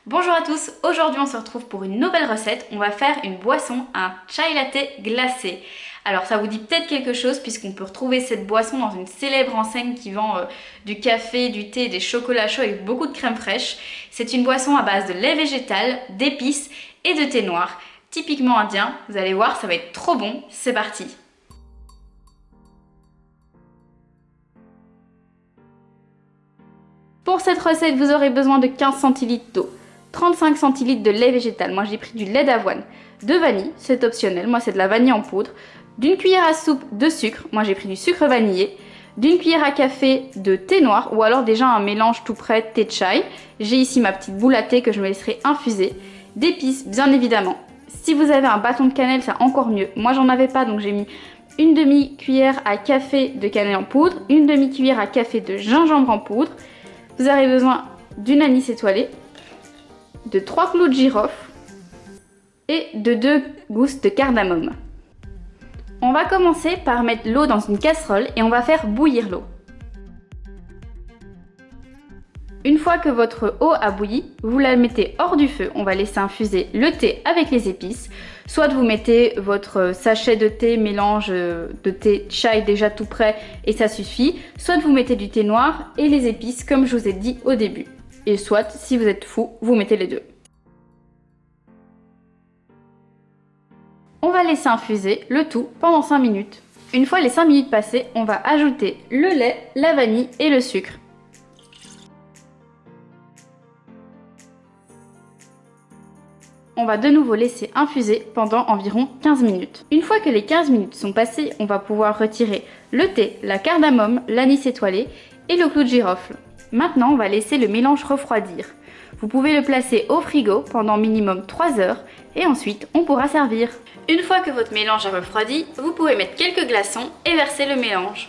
Bonjour à tous, aujourd'hui on se retrouve pour une nouvelle recette. On va faire une boisson, un chai latte glacé. Alors ça vous dit peut-être quelque chose puisqu'on peut retrouver cette boisson dans une célèbre enseigne qui vend du café, du thé, des chocolats chauds avec beaucoup de crème fraîche. C'est une boisson à base de lait végétal, d'épices et de thé noir, typiquement indien. Vous allez voir, ça va être trop bon, c'est parti. Pour cette recette, vous aurez besoin de 15 centilitres d'eau, 35 centilitres de lait végétal, moi j'ai pris du lait d'avoine, de vanille, c'est optionnel, moi c'est de la vanille en poudre, d'une cuillère à soupe de sucre, moi j'ai pris du sucre vanillé, d'une cuillère à café de thé noir ou alors déjà un mélange tout prêt thé chai. J'ai ici ma petite boule à thé que je me laisserai infuser, d'épices bien évidemment. Si vous avez un bâton de cannelle, c'est encore mieux. Moi j'en avais pas donc j'ai mis une demi-cuillère à café de cannelle en poudre, une demi-cuillère à café de gingembre en poudre. Vous aurez besoin d'une anis étoilée, de 3 clous de girofle et de 2 gousses de cardamome. On va commencer par mettre l'eau dans une casserole et on va faire bouillir l'eau. Une fois que votre eau a bouilli, vous la mettez hors du feu. On va laisser infuser le thé avec les épices. Soit vous mettez votre sachet de thé, mélange de thé chai déjà tout prêt et ça suffit. Soit vous mettez du thé noir et les épices comme je vous ai dit au début. Et soit, si vous êtes fou, vous mettez les deux. On va laisser infuser le tout pendant 5 minutes. Une fois les 5 minutes passées, on va ajouter le lait, la vanille et le sucre. On va de nouveau laisser infuser pendant environ 15 minutes. Une fois que les 15 minutes sont passées, on va pouvoir retirer le thé, la cardamome, l'anis étoilé et le clou de girofle. Maintenant, on va laisser le mélange refroidir. Vous pouvez le placer au frigo pendant minimum 3 heures et ensuite on pourra servir. Une fois que votre mélange a refroidi, vous pouvez mettre quelques glaçons et verser le mélange.